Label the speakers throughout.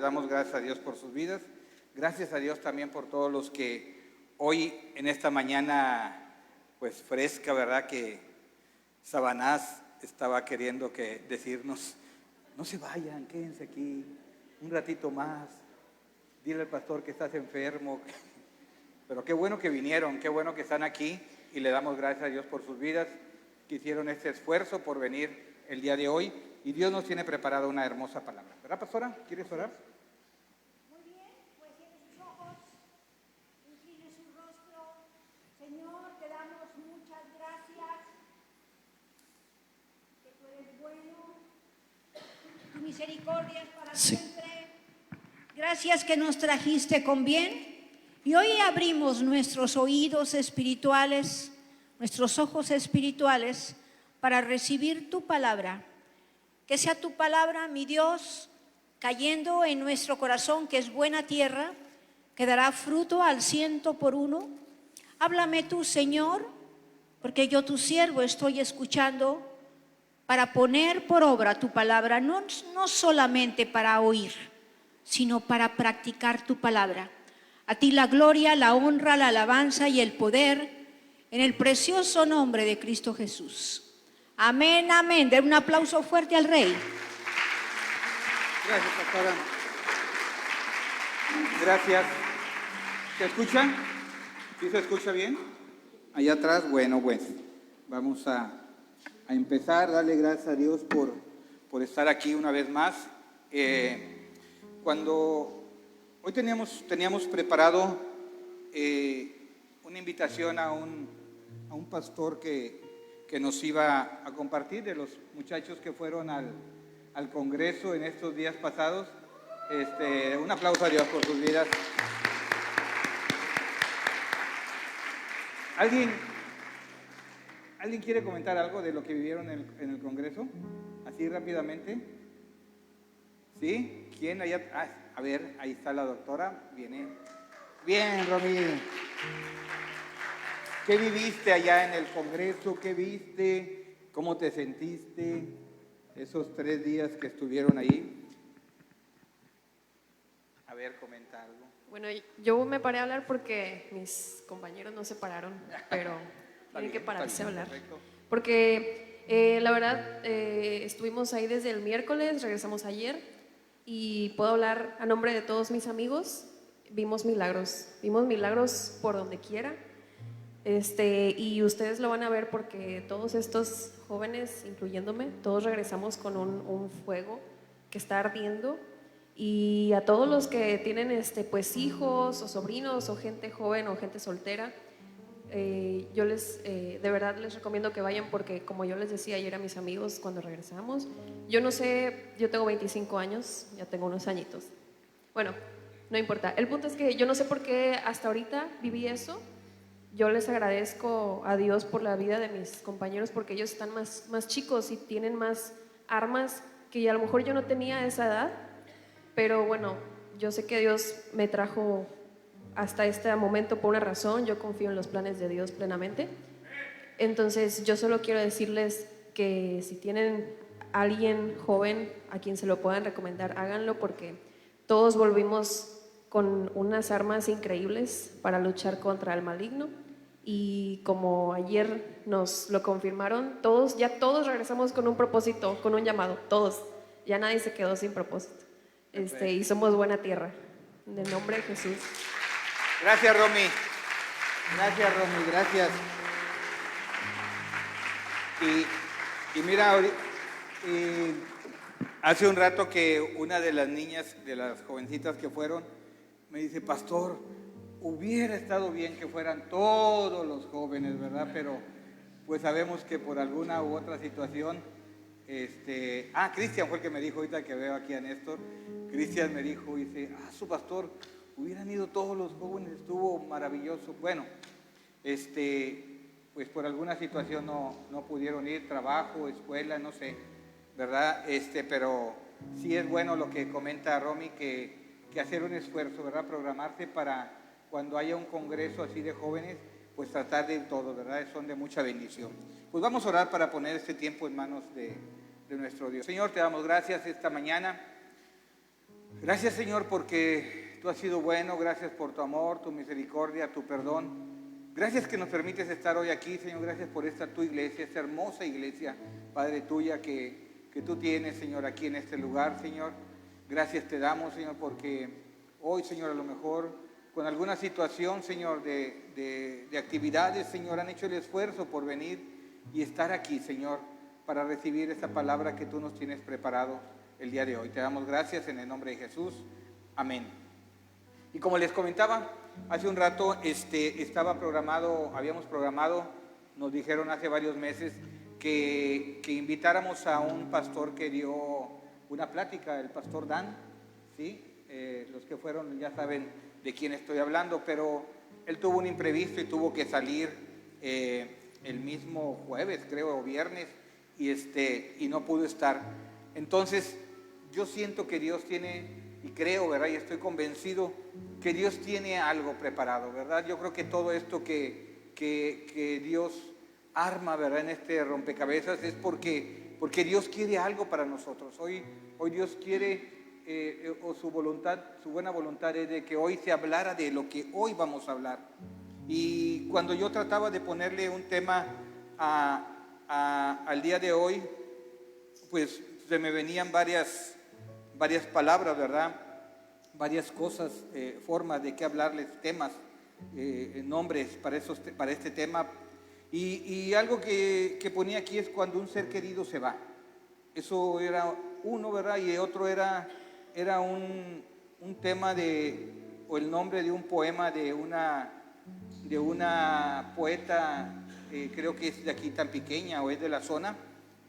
Speaker 1: damos gracias a Dios por sus vidas. Gracias a Dios también por todos los que hoy, en esta mañana, pues fresca, ¿verdad? Que Sabanás estaba queriendo decirnos, no se vayan, quédense aquí un ratito más. Dile al pastor que estás enfermo. Pero qué bueno que vinieron, qué bueno que están aquí y le damos gracias a Dios por sus vidas, que hicieron este esfuerzo por venir el día de hoy y Dios nos tiene preparada una hermosa palabra. ¿Verdad, pastora? ¿Quieres orar?
Speaker 2: Muy bien, pues cierre sus ojos, incline su rostro. Señor, te damos muchas gracias, que tú eres bueno, tu misericordia es para siempre. Gracias que nos trajiste con bien. Y hoy abrimos nuestros oídos espirituales, nuestros ojos espirituales, para recibir tu palabra. Que sea tu palabra, mi Dios, cayendo en nuestro corazón, que es buena tierra, que dará fruto al 100%. Háblame tú, Señor, porque yo, tu siervo, estoy escuchando para poner por obra tu palabra, no solamente para oír, sino para practicar tu palabra. A ti la gloria, la honra, la alabanza y el poder, en el precioso nombre de Cristo Jesús. Amén, amén. Den un aplauso fuerte al Rey.
Speaker 1: Gracias, pastora. Gracias. ¿Se escucha? ¿Sí se escucha bien? Allá atrás, bueno, pues vamos a empezar. Darle gracias a Dios por estar aquí una vez más. Hoy teníamos preparado una invitación a un pastor que nos iba a compartir, de los muchachos que fueron al Congreso en estos días pasados. Un aplauso a Dios por sus vidas. ¿Alguien quiere comentar algo de lo que vivieron en el Congreso? Así rápidamente. ¿Sí? ¿Quién allá? A ver, ahí está la doctora. Viene. Bien, Romy. ¿Qué viviste allá en el Congreso? ¿Qué viste? ¿Cómo te sentiste esos 3 días que estuvieron ahí? A ver, comenta algo.
Speaker 3: Bueno, yo me paré a hablar porque mis compañeros no se pararon, pero tienen que pararse a hablar.
Speaker 1: Perfecto.
Speaker 3: Porque la verdad, estuvimos ahí desde el miércoles, regresamos ayer, y puedo hablar a nombre de todos mis amigos. Vimos milagros por donde quiera. Y ustedes lo van a ver porque todos estos jóvenes, incluyéndome, todos regresamos con un fuego que está ardiendo. Y a todos los que tienen pues hijos o sobrinos o gente joven o gente soltera, yo de verdad les recomiendo que vayan, porque como yo les decía ayer a mis amigos cuando regresamos, yo no sé, yo tengo 25 años, ya tengo unos añitos. Bueno, no importa. El punto es que yo no sé por qué hasta ahorita viví eso. Yo les agradezco a Dios por la vida de mis compañeros, porque ellos están más chicos y tienen más armas que a lo mejor yo no tenía a esa edad. Pero bueno, yo sé que Dios me trajo hasta este momento por una razón. Yo confío en los planes de Dios plenamente. Entonces yo solo quiero decirles que si tienen a alguien joven a quien se lo puedan recomendar, háganlo, porque todos volvimos con unas armas increíbles para luchar contra el maligno. Y como ayer nos lo confirmaron, todos regresamos con un propósito, con un llamado, todos. Ya nadie se quedó sin propósito. Y somos buena tierra. En el nombre de Jesús.
Speaker 1: Gracias, Romy. Gracias. Y mira, hace un rato que una de las niñas, de las jovencitas que fueron, me dice: pastor, hubiera estado bien que fueran todos los jóvenes, ¿verdad? Pero pues sabemos que por alguna u otra situación, Cristian fue el que me dijo, ahorita que veo aquí a Néstor, Cristian me dijo, dice: su pastor, hubieran ido todos los jóvenes, estuvo maravilloso. Bueno, pues por alguna situación no pudieron ir, trabajo, escuela, no sé, ¿verdad? Pero sí es bueno lo que comenta Romy, que hacer un esfuerzo, ¿verdad? Programarse para cuando haya un congreso así de jóvenes, pues tratar de ir todos, ¿verdad? Son de mucha bendición. Pues vamos a orar para poner este tiempo en manos de nuestro Dios. Señor, te damos gracias esta mañana. Gracias, Señor, porque tú has sido bueno. Gracias por tu amor, tu misericordia, tu perdón. Gracias que nos permites estar hoy aquí, Señor. Gracias por esta tu iglesia, esta hermosa iglesia, Padre, tuya que tú tienes, Señor, aquí en este lugar, Señor. Gracias te damos, Señor, porque hoy, Señor, a lo mejor con alguna situación, Señor, de actividades, Señor, han hecho el esfuerzo por venir y estar aquí, Señor, para recibir esta palabra que tú nos tienes preparado el día de hoy. Te damos gracias en el nombre de Jesús. Amén. Y como les comentaba, hace un rato habíamos programado, nos dijeron hace varios meses que invitáramos a un pastor que dio una plática, el pastor Dan, ¿sí? Los que fueron ya saben de quién estoy hablando, pero él tuvo un imprevisto y tuvo que salir el mismo jueves, creo, o viernes, y no pudo estar. Entonces, yo siento que Dios tiene, y creo, ¿verdad? Y estoy convencido que Dios tiene algo preparado, ¿verdad? Yo creo que todo esto que Dios arma, ¿verdad? En este rompecabezas es porque Dios quiere algo para nosotros. Hoy Dios quiere, o su voluntad, su buena voluntad es de que hoy se hablara de lo que hoy vamos a hablar. Y cuando yo trataba de ponerle un tema al día de hoy, pues se me venían varias palabras, ¿verdad? Varias cosas, formas de qué hablarles, temas, nombres para este tema. Y algo que ponía aquí es cuando un ser querido se va. Eso era uno, ¿verdad? Y otro era un tema o el nombre de un poema de una poeta, creo que es de aquí tan pequeña o es de la zona,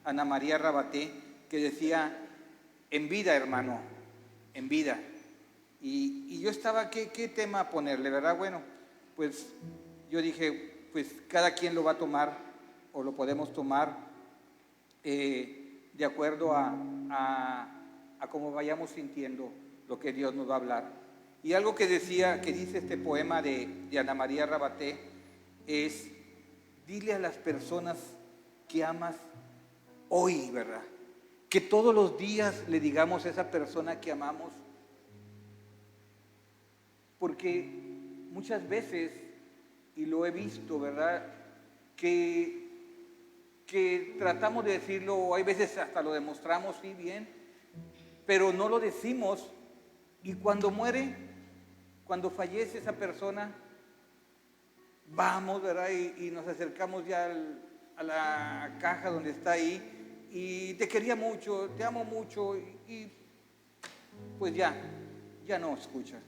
Speaker 1: Ana María Rabaté, que decía: en vida, hermano, en vida. Y yo estaba, ¿qué tema ponerle, verdad? Bueno, pues yo dije, pues cada quien lo va a tomar o lo podemos tomar de acuerdo a cómo vayamos sintiendo lo que Dios nos va a hablar. Y algo que dice este poema de Ana María Rabaté es: dile a las personas que amas hoy, ¿verdad? Que todos los días le digamos a esa persona que amamos, porque muchas veces, y lo he visto, ¿verdad?, que tratamos de decirlo, o hay veces hasta lo demostramos, sí, bien, pero no lo decimos, y cuando muere, cuando fallece esa persona, vamos, ¿verdad?, y nos acercamos ya a la caja donde está ahí, y te quería mucho, te amo mucho, y pues ya no escuchas.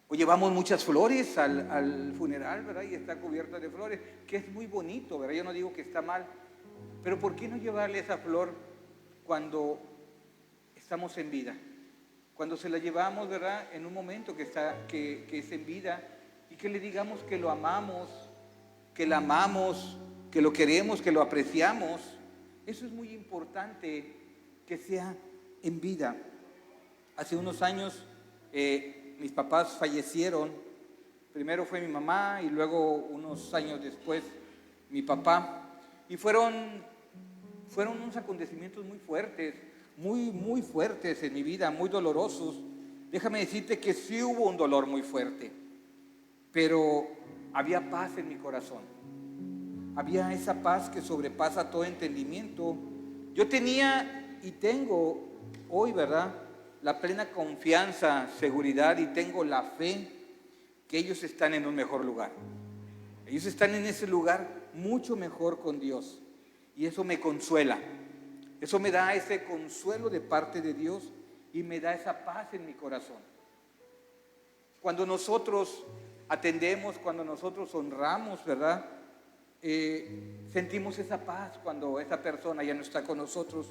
Speaker 1: O llevamos muchas flores al funeral, ¿verdad? Y está cubierta de flores, que es muy bonito, ¿verdad? Yo no digo que está mal, pero ¿por qué no llevarle esa flor cuando estamos en vida? Cuando se la llevamos, ¿verdad?, en un momento que es en vida, y que le digamos que lo amamos, que la amamos, que lo queremos, que lo apreciamos. Eso es muy importante, que sea en vida. Hace unos años mis papás fallecieron. Primero fue mi mamá y luego unos años después mi papá. Y fueron unos acontecimientos muy fuertes, muy fuertes en mi vida, muy dolorosos. Déjame decirte que sí hubo un dolor muy fuerte, pero había paz en mi corazón. Había esa paz que sobrepasa todo entendimiento. Yo tenía y tengo hoy, ¿verdad?, la plena confianza, seguridad, y tengo la fe que ellos están en un mejor lugar. Ellos están en ese lugar mucho mejor con Dios. Y eso me consuela. Eso me da ese consuelo de parte de Dios y me da esa paz en mi corazón. Cuando nosotros atendemos, cuando nosotros honramos, ¿verdad?, sentimos esa paz cuando esa persona ya no está con nosotros.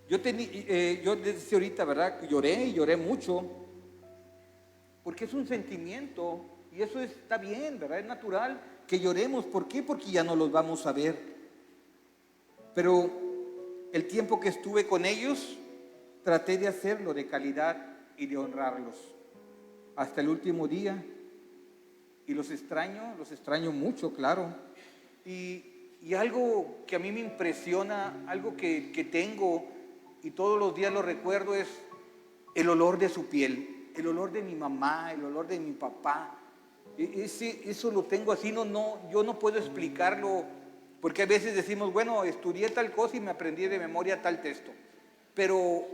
Speaker 1: Yo desde ahorita, ¿verdad?, lloré mucho, porque es un sentimiento y eso está bien, ¿verdad? Es natural que lloremos. ¿Por qué? Porque ya no los vamos a ver. Pero el tiempo que estuve con ellos, traté de hacerlo de calidad y de honrarlos hasta el último día. Y los extraño mucho, claro. Y algo que a mí me impresiona, algo que tengo y todos los días lo recuerdo, es el olor de su piel, el olor de mi mamá, el olor de mi papá. Eso lo tengo así, yo no puedo explicarlo, porque a veces decimos, bueno, estudié tal cosa y me aprendí de memoria tal texto, pero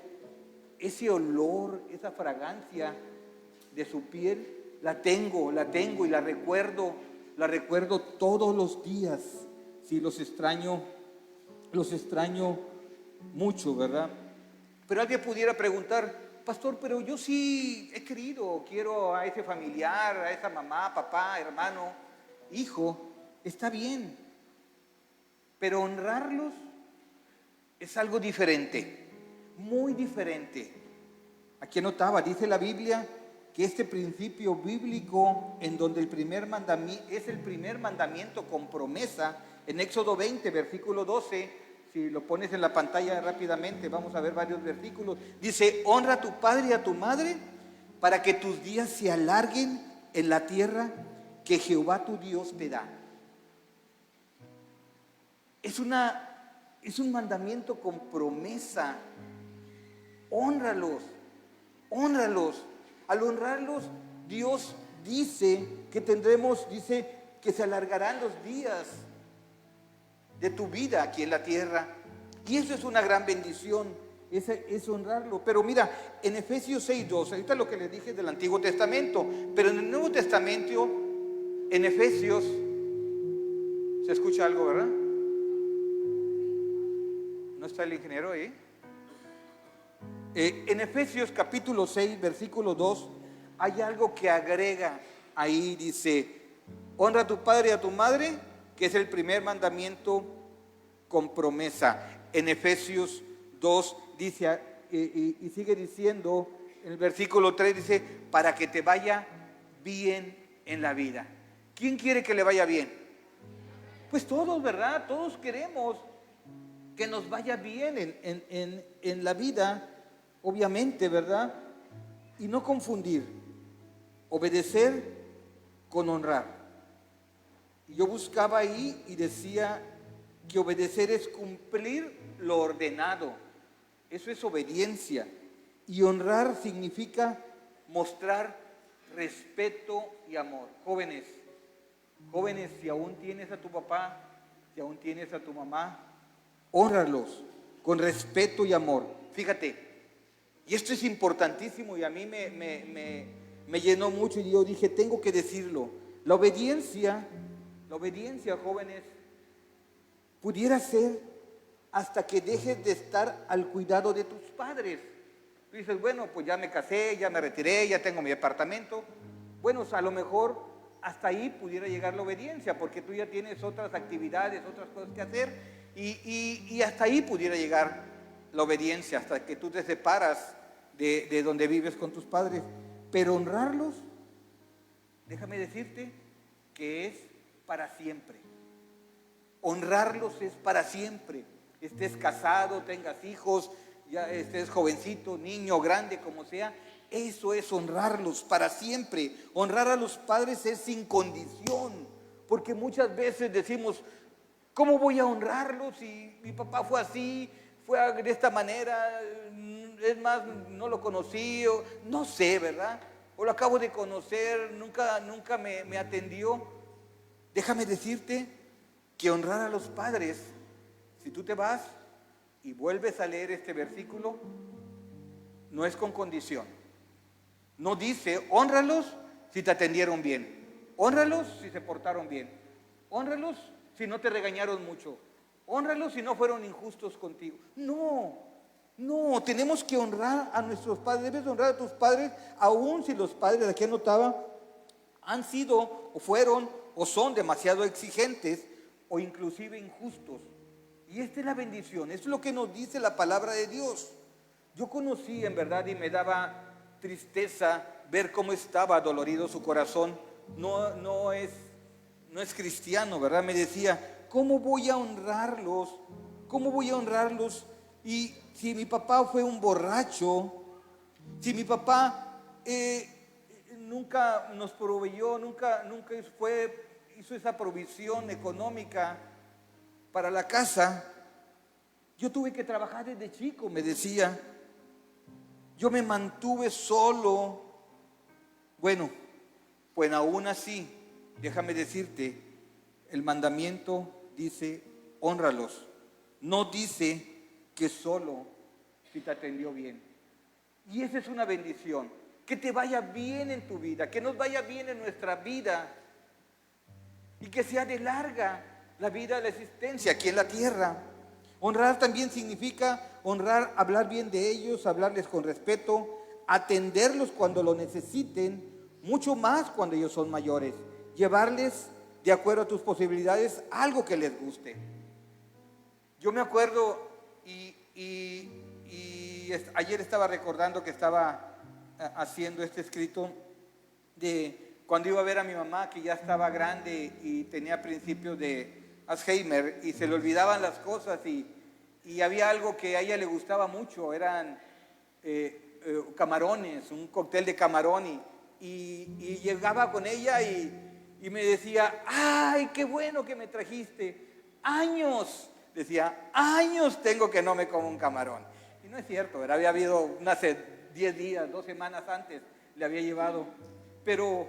Speaker 1: ese olor, esa fragancia de su piel, la tengo y la recuerdo todos los días. Sí, los extraño mucho, ¿verdad? Pero alguien pudiera preguntar, pastor, pero yo sí quiero a ese familiar, a esa mamá, papá, hermano, hijo, está bien, pero honrarlos es algo diferente, muy diferente. Aquí anotaba, dice la Biblia, que este principio bíblico en donde es el primer mandamiento con promesa, en Éxodo 20, versículo 12, si lo pones en la pantalla rápidamente, vamos a ver varios versículos, dice, honra a tu padre y a tu madre para que tus días se alarguen en la tierra que Jehová tu Dios te da. Es un mandamiento con promesa. Hónralos. Al honrarlos, Dios dice que se alargarán los días de tu vida aquí en la tierra. Y eso es una gran bendición, es honrarlo. Pero mira, en Efesios 6:2, ahorita lo que les dije del Antiguo Testamento, pero en el Nuevo Testamento, en Efesios, ¿se escucha algo, verdad? ¿No está el ingeniero ahí? En Efesios capítulo 6, versículo 2, hay algo que agrega ahí, dice, honra a tu padre y a tu madre, que es el primer mandamiento con promesa. En Efesios 2 dice, y sigue diciendo, en el versículo 3 dice, para que te vaya bien en la vida. ¿Quién quiere que le vaya bien? Pues todos, ¿verdad? Todos queremos que nos vaya bien en la vida, obviamente, ¿verdad? Y no confundir obedecer con honrar. Y yo buscaba ahí y decía que obedecer es cumplir lo ordenado. Eso es obediencia. Y honrar significa mostrar respeto y amor. Jóvenes, si aún tienes a tu papá, si aún tienes a tu mamá, hónralos con respeto y amor. Fíjate, y esto es importantísimo y a mí me llenó mucho y yo dije, tengo que decirlo. La obediencia, jóvenes, pudiera ser hasta que dejes de estar al cuidado de tus padres. Tú dices, bueno, pues ya me casé, ya me retiré, ya tengo mi departamento. Bueno, a lo mejor hasta ahí pudiera llegar la obediencia, porque tú ya tienes otras actividades, otras cosas que hacer, y hasta ahí pudiera llegar la obediencia, hasta que tú te separas de donde vives con tus padres. Pero honrarlos, déjame decirte que es para siempre. Honrarlos es para siempre. Estés casado, tengas hijos, ya estés jovencito, niño, grande, como sea, eso es honrarlos para siempre. Honrar a los padres es sin condición, porque muchas veces decimos, ¿cómo voy a honrarlos si mi papá fue así, fue de esta manera? Es más, no lo conocí, o no sé, ¿verdad? O lo acabo de conocer, nunca me atendió. Déjame decirte que honrar a los padres, si tú te vas y vuelves a leer este versículo, no es con condición. No dice, hónralos si te atendieron bien, hónralos si se portaron bien, hónralos si no te regañaron mucho, hónralos si no fueron injustos contigo. No, tenemos que honrar a nuestros padres. Debes honrar a tus padres, aun si los padres, aquí anotaba, han sido o fueron o son demasiado exigentes o inclusive injustos. Y esta es la bendición, esto es lo que nos dice la palabra de Dios. Yo conocí en verdad y me daba tristeza ver cómo estaba dolorido su corazón. No es cristiano, ¿verdad? Me decía, ¿cómo voy a honrarlos? ¿Cómo voy a honrarlos? Y si mi papá fue un borracho, si mi papá nunca nos proveyó, nunca hizo esa provisión económica para la casa, yo tuve que trabajar desde chico, me decía. yo me mantuve solo. Bueno, pues aún así, déjame decirte, el mandamiento dice, hónralos. No dice que solo si te atendió bien. Y esa es una bendición. Que te vaya bien en tu vida, que nos vaya bien en nuestra vida y que sea de larga la vida de la existencia aquí en la tierra. Honrar también significa honrar, hablar bien de ellos, hablarles con respeto, atenderlos cuando lo necesiten, mucho más cuando ellos son mayores, llevarles de acuerdo a tus posibilidades algo que les guste. Yo me acuerdo ayer estaba recordando que estaba haciendo este escrito de cuando iba a ver a mi mamá, que ya estaba grande y tenía principios de Alzheimer y se le olvidaban las cosas y había algo que a ella le gustaba mucho, eran camarones, un cóctel de camarón y llegaba con ella y me decía, ¡ay, qué bueno que me trajiste! ¡Años! Decía, años tengo que no me como un camarón. Y no es cierto, ¿verdad? Había habido hace 10 días, 2 semanas antes, le había llevado. Pero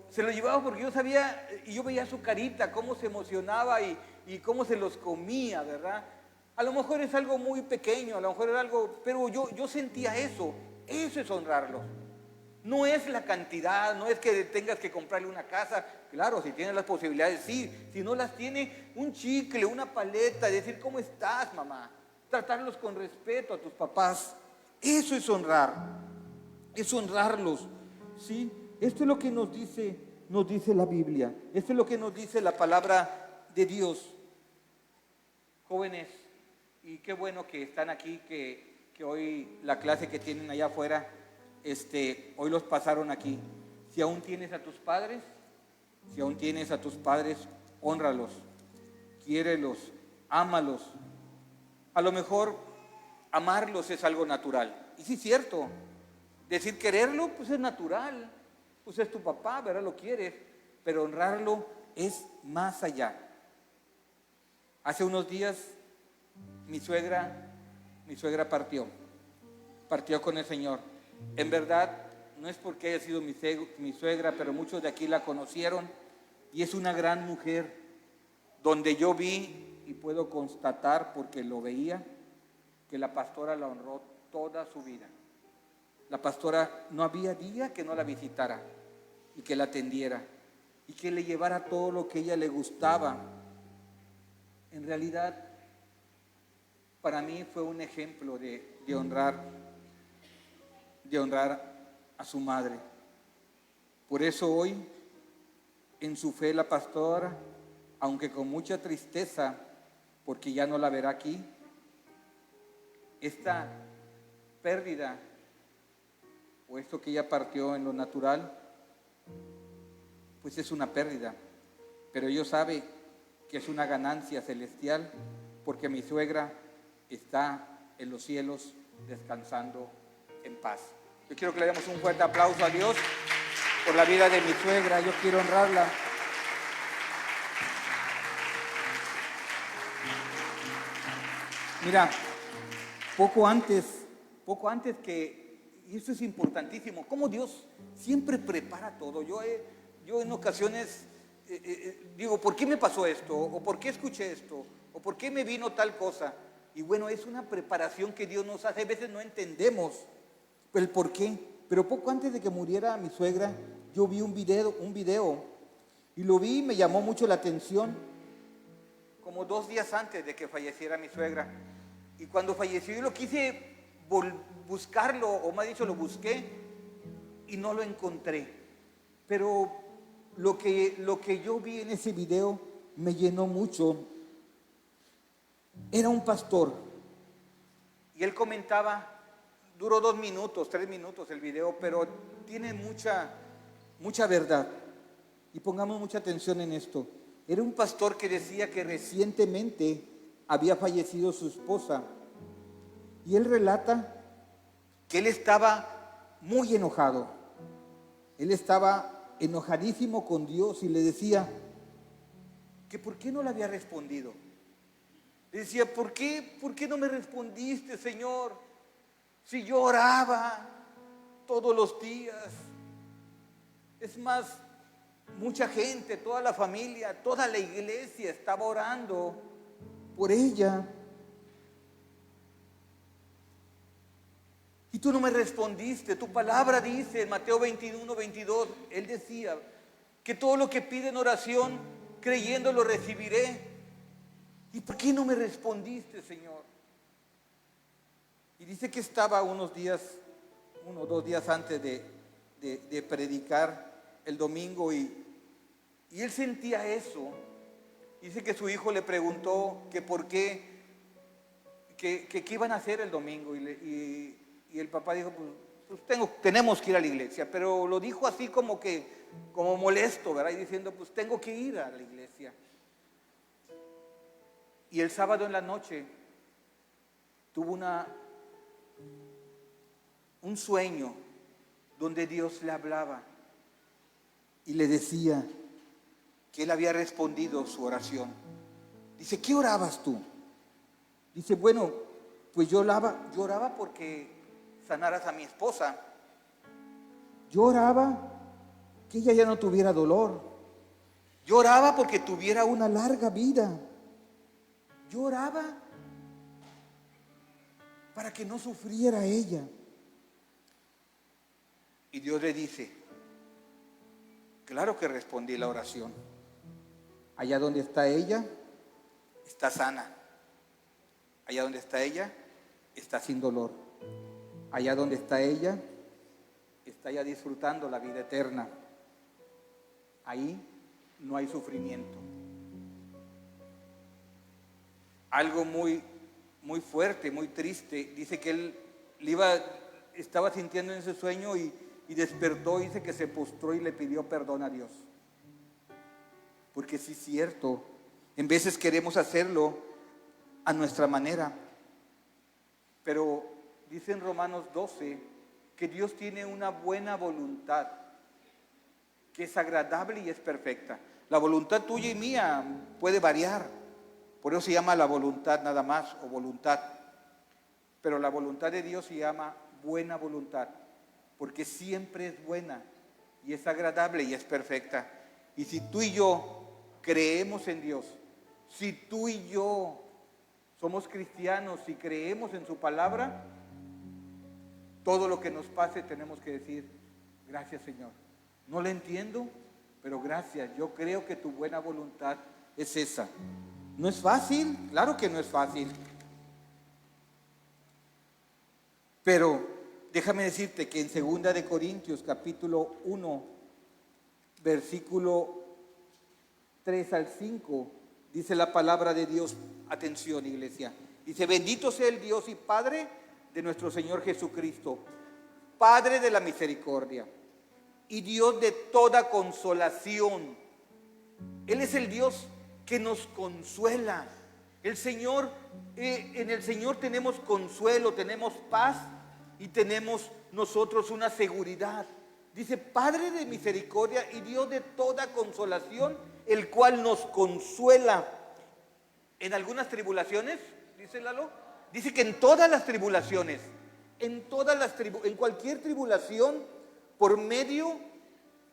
Speaker 1: se lo llevaba porque yo sabía, y yo veía su carita, cómo se emocionaba y cómo se los comía, ¿verdad? A lo mejor es algo muy pequeño, a lo mejor era algo, pero yo sentía eso es honrarlos. No es la cantidad, no es que tengas que comprarle una casa, claro, si tienes las posibilidades, sí, si no las tiene, un chicle, una paleta, decir, ¿cómo estás, mamá? Tratarlos con respeto a tus papás, eso es honrar, es honrarlos, ¿sí? Esto es lo que nos dice la Biblia, esto es lo que nos dice la palabra de Dios. Jóvenes, y qué bueno que están aquí, que hoy la clase que tienen allá afuera, hoy los pasaron aquí. Si aún tienes a tus padres, hónralos, quiérelos, ámalos. A lo mejor amarlos es algo natural. Y sí es cierto, decir quererlo, pues es natural. Pues es tu papá, ¿verdad? Lo quieres. Pero honrarlo es más allá. Hace unos días mi suegra partió con el Señor. En verdad, no es porque haya sido mi suegra, pero muchos de aquí la conocieron y es una gran mujer, donde yo vi y puedo constatar, porque lo veía, que la pastora la honró toda su vida. La pastora no había día que no la visitara y que la atendiera y que le llevara todo lo que a ella le gustaba. En realidad, para mí fue un ejemplo de honrar a su madre. Por eso hoy, en su fe, la pastora, aunque con mucha tristeza, porque ya no la verá aquí, esta pérdida o esto que ella partió en lo natural, pues es una pérdida, pero ella sabe que es una ganancia celestial, porque mi suegra está en los cielos descansando en paz. Yo quiero que le demos un fuerte aplauso a Dios por la vida de mi suegra. Yo quiero honrarla. Mira, poco antes que, y esto es importantísimo, cómo Dios siempre prepara todo. Yo en ocasiones digo, ¿por qué me pasó esto? ¿O por qué escuché esto? ¿O por qué me vino tal cosa? Y bueno, es una preparación que Dios nos hace. A veces no entendemos el por qué. Pero poco antes de que muriera mi suegra, yo vi un video y lo vi y me llamó mucho la atención, como 2 días antes de que falleciera mi suegra. Y cuando falleció yo lo quise buscarlo, o más dicho, lo busqué y no lo encontré. Pero lo que yo vi en ese video me llenó mucho. Era un pastor y él comentaba, duró 2 minutos, 3 minutos el video, pero tiene mucha verdad. Y pongamos mucha atención en esto. Era un pastor que decía que recientemente había fallecido su esposa. Y él relata que él estaba muy enojado. Él estaba enojadísimo con Dios y le decía que por qué no le había respondido. Le decía, ¿por qué no me respondiste, Señor? Si yo oraba todos los días, es más, mucha gente, toda la familia, toda la iglesia estaba orando por ella. Y tú no me respondiste. Tu palabra dice en Mateo 21, 22, Él decía que todo lo que pide en oración, creyendo lo recibiré. ¿Y por qué no me respondiste, Señor? Y dice que estaba uno o 2 días antes de predicar el domingo y él sentía eso. Dice que su hijo le preguntó que por qué, que iban a hacer el domingo y el papá dijo, pues tenemos que ir a la iglesia, pero lo dijo así como molesto, ¿verdad? Y diciendo, pues tengo que ir a la iglesia. Y el sábado en la noche tuvo un sueño donde Dios le hablaba y le decía que Él había respondido su oración. Dice, ¿qué orabas tú? Dice, bueno, pues yo oraba porque sanaras a mi esposa. Yo oraba que ella ya no tuviera dolor. Yo oraba porque tuviera una larga vida. Yo oraba para que no sufriera ella. Y Dios le dice, claro que respondí la oración. Allá donde está ella, está sana. Allá donde está ella, está sin dolor. Allá donde está ella, está ya disfrutando la vida eterna. Ahí no hay sufrimiento. Algo muy, muy fuerte, muy triste. Dice que él estaba sintiendo en ese sueño y despertó. Dice que se postró y le pidió perdón a Dios. Porque sí es cierto, en veces queremos hacerlo a nuestra manera. Pero dice en Romanos 12 que Dios tiene una buena voluntad, que es agradable y es perfecta. La voluntad tuya y mía puede variar. Por eso se llama la voluntad nada más, o voluntad. Pero la voluntad de Dios se llama buena voluntad, porque siempre es buena y es agradable y es perfecta. Y si tú y yo creemos en Dios, si tú y yo somos cristianos y creemos en su palabra, todo lo que nos pase tenemos que decir, gracias Señor. No lo entiendo, pero gracias. Yo creo que tu buena voluntad es esa. ¿No es fácil? Claro que no es fácil. Pero déjame decirte que en 2 de Corintios capítulo 1, versículo 3 al 5, dice la palabra de Dios. Atención, iglesia. Dice, bendito sea el Dios y Padre de nuestro Señor Jesucristo, Padre de la misericordia y Dios de toda consolación. Él es el Dios que nos consuela. El Señor, en el Señor tenemos consuelo, tenemos paz y tenemos nosotros una seguridad. Dice, Padre de misericordia y Dios de toda consolación, el cual nos consuela en algunas tribulaciones, dice Lalo, dice que en todas las tribulaciones, en cualquier tribulación, por medio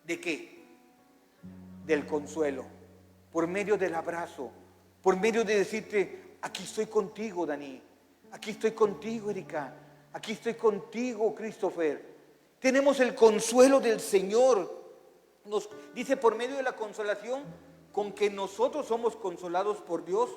Speaker 1: de ¿qué? Del consuelo, por medio del abrazo, por medio de decirte, aquí estoy contigo, Dani, aquí estoy contigo, Erika, aquí estoy contigo, Christopher. Tenemos el consuelo del Señor. Nos dice por medio de la consolación con que nosotros somos consolados por Dios,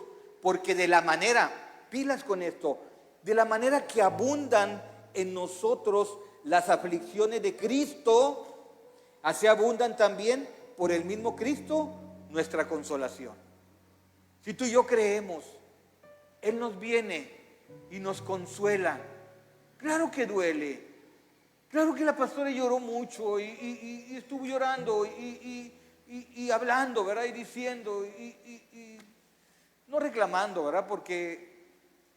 Speaker 1: porque de la manera, pilas con esto, de la manera que abundan en nosotros las aflicciones de Cristo, así abundan también por el mismo Cristo nuestra consolación. Si tú y yo creemos, Él nos viene y nos consuela. Claro que duele. Claro que la pastora lloró mucho y estuvo llorando y hablando, ¿verdad? Y diciendo y no reclamando, ¿verdad? Porque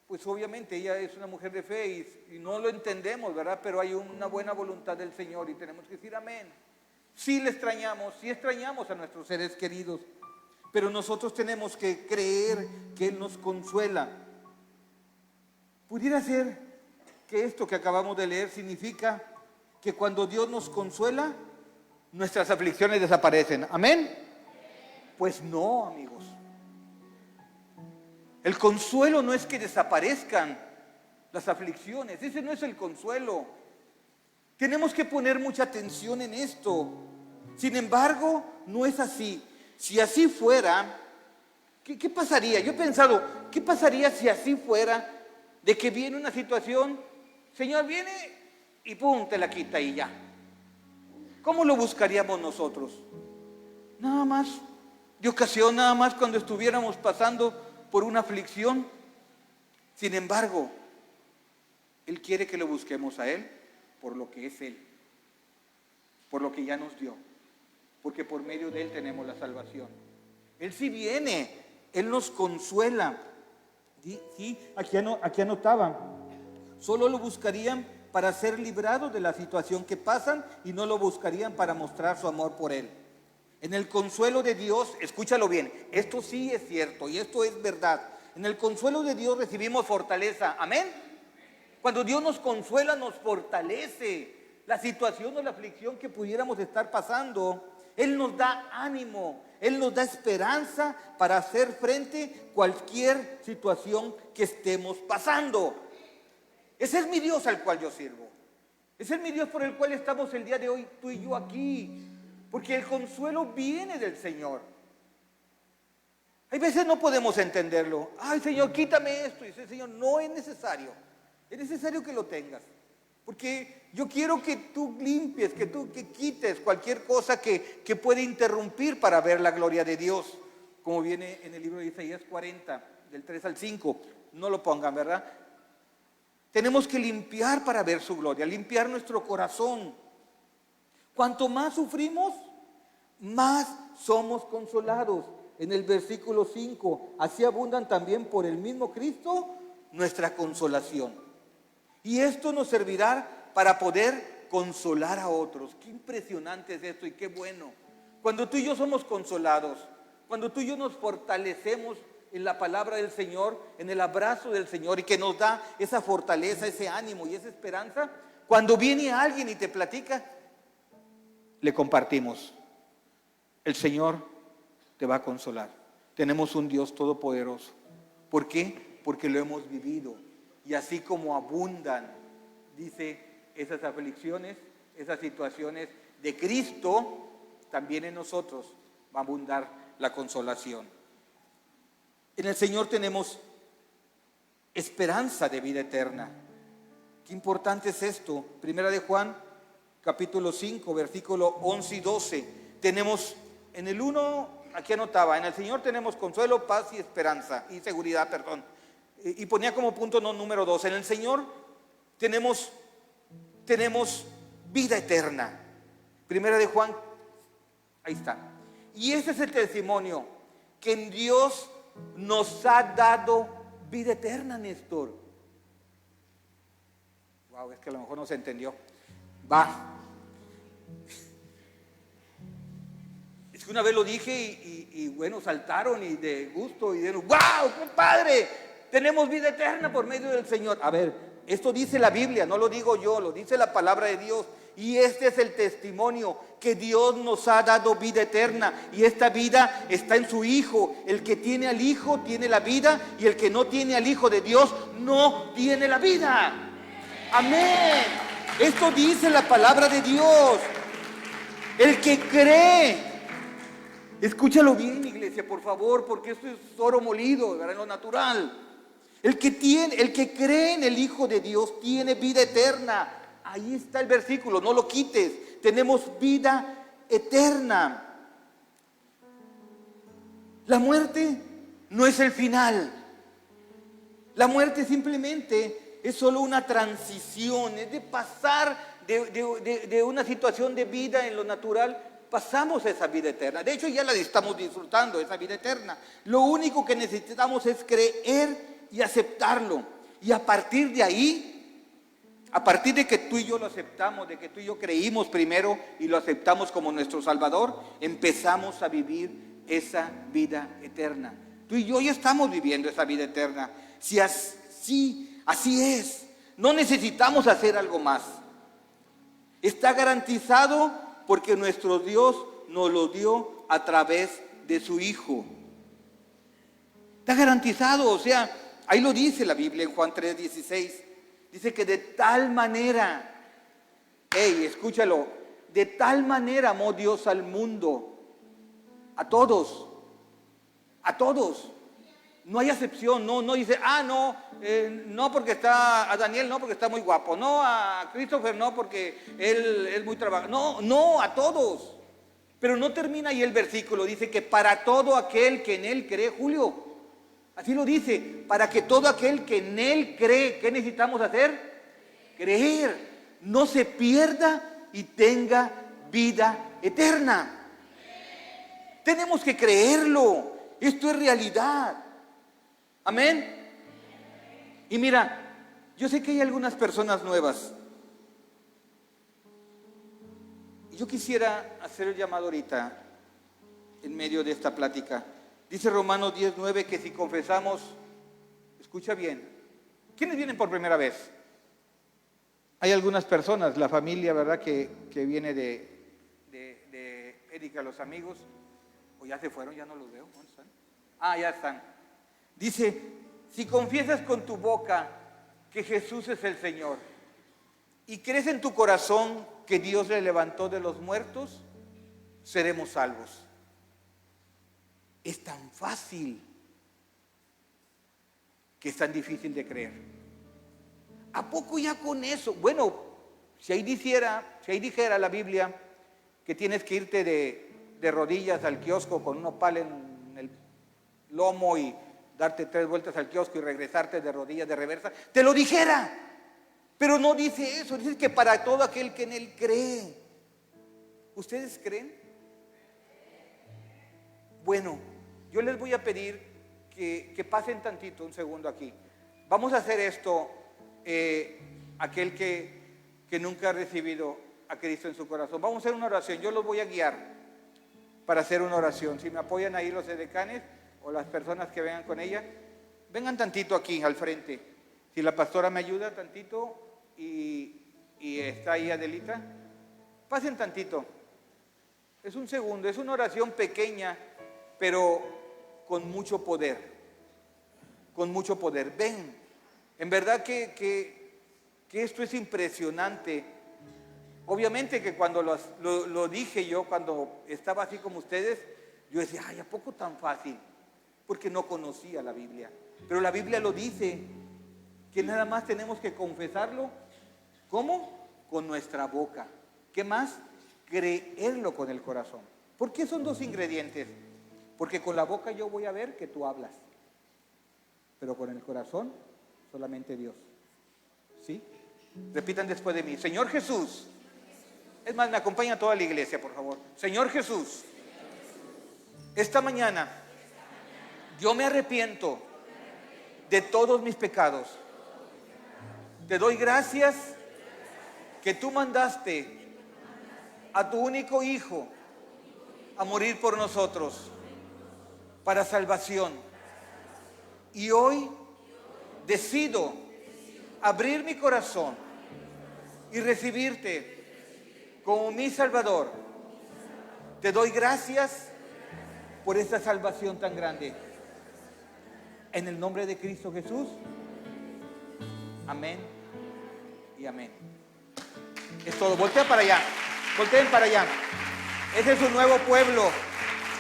Speaker 1: pues obviamente ella es una mujer de fe y no lo entendemos, ¿verdad? Pero hay una buena voluntad del Señor y tenemos que decir amén. Sí le extrañamos, sí extrañamos a nuestros seres queridos, pero nosotros tenemos que creer que Él nos consuela. Pudiera ser que esto que acabamos de leer significa que cuando Dios nos consuela, nuestras aflicciones desaparecen. ¿Amén? Pues no, amigos. El consuelo no es que desaparezcan las aflicciones, ese no es el consuelo. Tenemos que poner mucha atención en esto. Sin embargo, no es así. Si así fuera, ¿qué pasaría? Yo he pensado, ¿qué pasaría si así fuera? De que viene una situación, Señor, viene y pum, te la quita y ya. ¿Cómo lo buscaríamos nosotros? Nada más, de ocasión, nada más cuando estuviéramos pasando por una aflicción. Sin embargo, Él quiere que lo busquemos a Él por lo que es Él, por lo que ya nos dio, porque por medio de Él tenemos la salvación. Él sí viene, Él nos consuela. Sí, aquí anotaba, solo lo buscarían para ser librados de la situación que pasan y no lo buscarían para mostrar su amor por Él. En el consuelo de Dios, escúchalo bien, esto sí es cierto y esto es verdad. En el consuelo de Dios recibimos fortaleza, amén. Cuando Dios nos consuela, nos fortalece. La situación o la aflicción que pudiéramos estar pasando, Él nos da ánimo, Él nos da esperanza para hacer frente a cualquier situación que estemos pasando. Ese es mi Dios al cual yo sirvo. Ese es mi Dios por el cual estamos el día de hoy, tú y yo aquí. Porque el consuelo viene del Señor. Hay veces no podemos entenderlo. Ay, Señor, quítame esto. Y dice, Señor, no es necesario. Es necesario que lo tengas. Porque yo quiero que tú limpies, que quites cualquier cosa que pueda interrumpir para ver la gloria de Dios. Como viene en el libro de Isaías 40, del 3 al 5. No lo pongan, ¿verdad? Tenemos que limpiar para ver su gloria, limpiar nuestro corazón. Cuanto más sufrimos, más somos consolados. En el versículo 5, así abundan también por el mismo Cristo nuestra consolación. Y esto nos servirá para poder consolar a otros. Qué impresionante es esto y qué bueno. Cuando tú y yo somos consolados, cuando tú y yo nos fortalecemos en la palabra del Señor, en el abrazo del Señor y que nos da esa fortaleza, ese ánimo y esa esperanza, cuando viene alguien y te platica, le compartimos. El Señor te va a consolar. Tenemos un Dios todopoderoso. ¿Por qué? Porque lo hemos vivido. Y así como abundan, dice, esas aflicciones, esas situaciones de Cristo, también en nosotros va a abundar la consolación. En el Señor tenemos esperanza de vida eterna. Qué importante es esto. Primera de Juan, capítulo 5, versículo 11 y 12. Tenemos en el 1, aquí anotaba, en el Señor tenemos consuelo, paz y esperanza, y seguridad, perdón. Y ponía como punto número 2, en el Señor tenemos vida eterna. Primera de Juan, ahí está. Y ese es el testimonio, que en Dios nos ha dado vida eterna, Néstor. Wow, es que a lo mejor no se entendió. Va. Es que una vez lo dije y bueno, saltaron y de gusto y dijeron, wow, qué padre, tenemos vida eterna por medio del Señor. A ver, esto dice la Biblia, no lo digo yo, lo dice la palabra de Dios. Y este es el testimonio, que Dios nos ha dado vida eterna. Y esta vida está en su Hijo. El que tiene al Hijo tiene la vida, y el que no tiene al Hijo de Dios no tiene la vida. Amén. Esto dice la palabra de Dios. El que cree, escúchalo bien, iglesia, por favor, porque esto es oro molido, ¿verdad? En lo natural. El que cree en el Hijo de Dios tiene vida eterna. Ahí está el versículo, no lo quites. Tenemos vida eterna. La muerte no es el final. La muerte simplemente es solo una transición, es de pasar de una situación de vida en lo natural, pasamos a esa vida eterna. De hecho, ya la estamos disfrutando, esa vida eterna. Lo único que necesitamos es creer y aceptarlo. Y a partir de ahí, a partir de que tú y yo lo aceptamos, de que tú y yo creímos primero y lo aceptamos como nuestro Salvador, empezamos a vivir esa vida eterna. Tú y yo ya estamos viviendo esa vida eterna. Si así es, No necesitamos hacer algo más. Está garantizado porque nuestro Dios nos lo dio a través de su Hijo. Está garantizado, o sea, ahí lo dice la Biblia en Juan 3:16. Dice que de tal manera, escúchalo, de tal manera amó Dios al mundo, a todos, no hay excepción, no dice, no porque está, a Daniel no porque está muy guapo, no a Christopher no porque él es muy trabajador, no, a todos. Pero no termina ahí el versículo, dice que para todo aquel que en él cree, Julio, así lo dice, para que todo aquel que en él cree, ¿qué necesitamos hacer? Creer, no se pierda y tenga vida eterna. Tenemos que creerlo, esto es realidad. Amén. Y mira, yo sé que hay algunas personas nuevas. Yo quisiera hacer el llamado ahorita, en medio de esta plática. Dice Romanos 10:9 que si confesamos, escucha bien, ¿quiénes vienen por primera vez? Hay algunas personas, la familia, ¿verdad? Que viene de Erika, los amigos, o ya se fueron, ya no los veo. ¿Dónde están? Ya están. Dice, si confiesas con tu boca que Jesús es el Señor y crees en tu corazón que Dios le levantó de los muertos, seremos salvos. Es tan fácil que es tan difícil de creer. ¿A poco ya con eso? Bueno, si ahí dijera la Biblia que tienes que irte de rodillas al kiosco con un opal en el lomo y darte 3 vueltas al kiosco y regresarte de rodillas de reversa, te lo dijera. Pero no dice eso, dice que para todo aquel que en él cree. ¿Ustedes creen? Bueno, yo les voy a pedir que pasen tantito, un segundo aquí. Vamos a hacer esto, aquel que nunca ha recibido a Cristo en su corazón. Vamos a hacer una oración, yo los voy a guiar para hacer una oración. Si me apoyan ahí los edecanes o las personas que vengan con ella, vengan tantito aquí al frente. Si la pastora me ayuda tantito y está ahí Adelita, pasen tantito. Es un segundo, es una oración pequeña, pero con mucho poder. Con mucho poder. Ven, en verdad que esto es impresionante. Obviamente que cuando lo dije yo, cuando estaba así como ustedes, yo decía, ¿a poco tan fácil? Porque no conocía la Biblia. Pero la Biblia lo dice, que nada más tenemos que confesarlo. ¿Cómo? Con nuestra boca. ¿Qué más? Creerlo con el corazón. ¿Por qué son 2 ingredientes? Porque con la boca yo voy a ver que tú hablas, pero con el corazón solamente Dios. ¿Sí? Repitan después de mí. Señor Jesús. Es más, me acompaña toda la iglesia, por favor. Señor Jesús, esta mañana yo me arrepiento de todos mis pecados. Te doy gracias que tú mandaste a tu único Hijo a morir por nosotros para salvación. Y hoy decido abrir mi corazón y recibirte como mi Salvador. Te doy gracias por esta salvación tan grande. En el nombre de Cristo Jesús. Amén y amén. Es todo. Voltea para allá. Volteen para allá. Ese es su nuevo pueblo,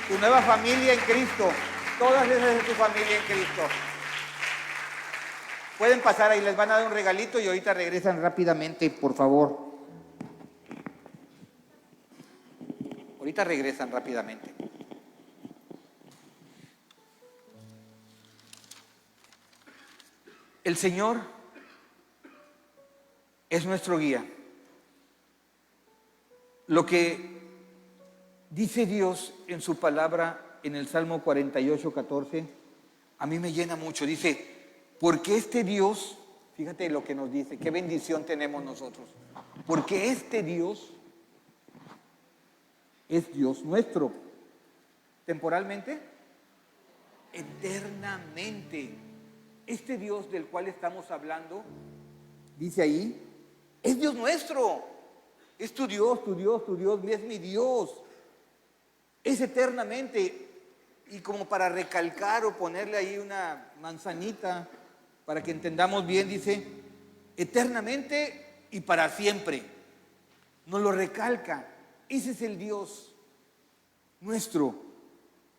Speaker 1: su nueva familia en Cristo. Todas esas es su familia en Cristo. Pueden pasar ahí, les van a dar un regalito y ahorita regresan rápidamente, por favor. Ahorita regresan rápidamente. El Señor es nuestro guía. Lo que dice Dios en su palabra en el Salmo 48:14, a mí me llena mucho. Dice, porque este Dios, fíjate lo que nos dice, qué bendición tenemos nosotros. Porque este Dios es Dios nuestro. ¿Temporalmente? Eternamente. Este Dios del cual estamos hablando dice ahí, es Dios nuestro. Es tu Dios, tu Dios, tu Dios, es mi Dios. Es eternamente. Y como para recalcar o ponerle ahí una manzanita para que entendamos bien, dice, eternamente y para siempre. Nos lo recalca. Ese es el Dios nuestro.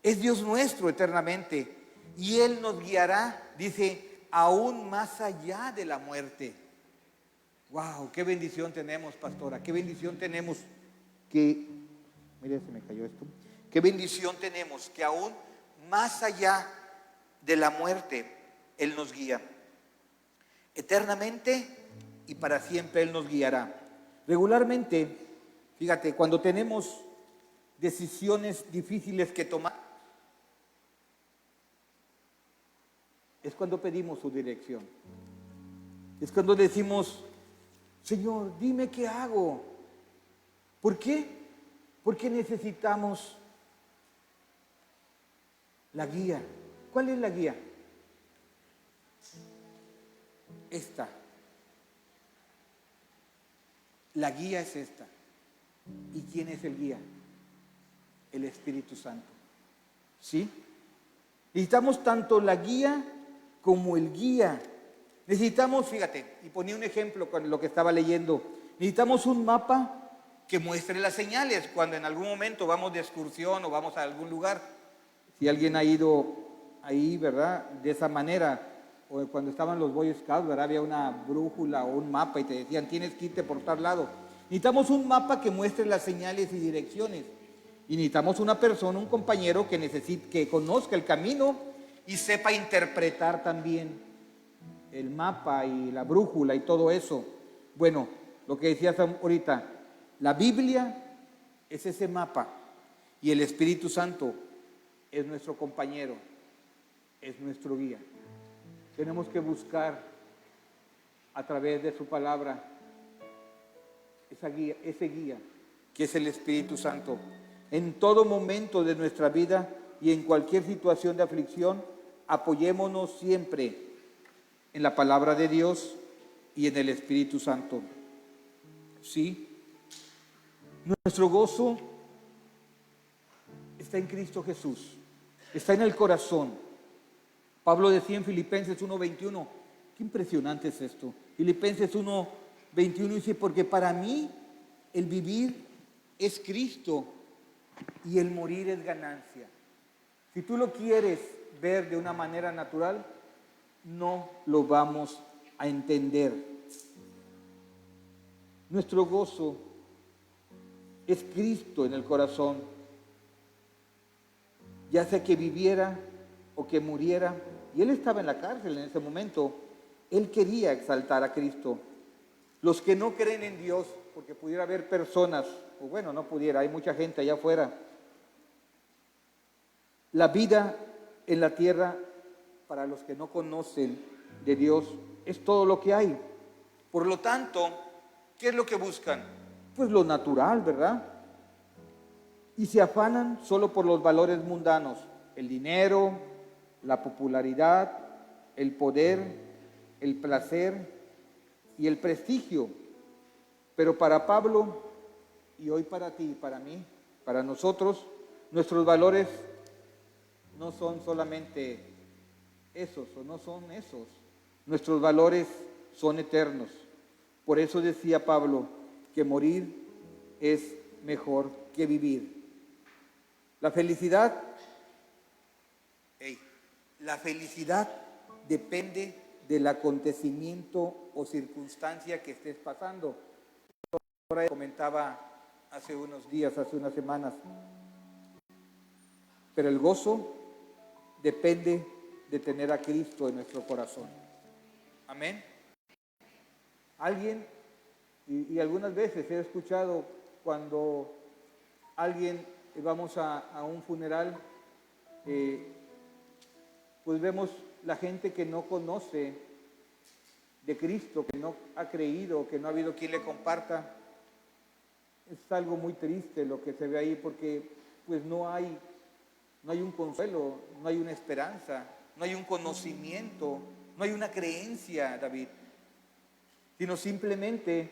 Speaker 1: Es Dios nuestro eternamente. Y Él nos guiará, dice, aún más allá de la muerte. ¡Wow! ¡Qué bendición tenemos, pastora! ¡Qué bendición tenemos que... Mire, se me cayó esto. ¡Qué bendición tenemos que aún más allá de la muerte Él nos guía! Eternamente y para siempre Él nos guiará. Regularmente, fíjate, cuando tenemos decisiones difíciles que tomar, es cuando pedimos su dirección. Es cuando decimos, Señor, dime qué hago. ¿Por qué? Porque necesitamos la guía. ¿Cuál es la guía? Esta. La guía es esta. ¿Y quién es el guía? El Espíritu Santo. ¿Sí? Necesitamos tanto la guía como el guía. Necesitamos, fíjate, y ponía un ejemplo con lo que estaba leyendo. Necesitamos un mapa que muestre las señales cuando en algún momento vamos de excursión o vamos a algún lugar. Si alguien ha ido ahí, ¿verdad? De esa manera, o cuando estaban los Boy Scouts, ¿verdad? Había una brújula o un mapa y te decían, tienes que irte por tal lado. Necesitamos un mapa que muestre las señales y direcciones. Y necesitamos una persona, un compañero que conozca el camino y sepa interpretar también el mapa y la brújula y todo eso. Bueno, lo que decías ahorita, la Biblia es ese mapa y el Espíritu Santo es nuestro compañero, es nuestro guía. Tenemos que buscar a través de su palabra esa guía, ese guía que es el Espíritu Santo. En todo momento de nuestra vida y en cualquier situación de aflicción, apoyémonos siempre en la palabra de Dios y en el Espíritu Santo. ¿Sí? Nuestro gozo está en Cristo Jesús, está en el corazón. Pablo decía en Filipenses 1:21, qué impresionante es esto. Filipenses 1:21 dice, porque para mí el vivir es Cristo y el morir es ganancia. Si tú lo quieres ver de una manera natural, no lo vamos a entender. Nuestro gozo es Cristo en el corazón. Ya sea que viviera o que muriera, y él estaba en la cárcel en ese momento, él quería exaltar a Cristo. Los que no creen en Dios, porque pudiera haber personas, o bueno, no pudiera, hay mucha gente allá afuera. La vida en la tierra, para los que no conocen de Dios, es todo lo que hay. Por lo tanto, ¿qué es lo que buscan? Pues lo natural, ¿verdad? Y se afanan solo por los valores mundanos, el dinero, la popularidad, el poder, el placer y el prestigio. Pero para Pablo, y hoy para ti y para mí, para nosotros, nuestros valores no son solamente esos o no son esos. Nuestros valores son eternos. Por eso decía Pablo que morir es mejor que vivir. La felicidad depende del acontecimiento o circunstancia que estés pasando. Ahora comentaba hace unos días, hace unas semanas, pero el gozo depende de tener a Cristo en nuestro corazón. Amén. Alguien, y algunas veces he escuchado cuando alguien, vamos a un funeral, pues vemos la gente que no conoce de Cristo, que no ha creído, que no ha habido quien le comparta. Es algo muy triste lo que se ve ahí, porque pues no hay un consuelo, no hay una esperanza, no hay un conocimiento, no hay una creencia, David. sino simplemente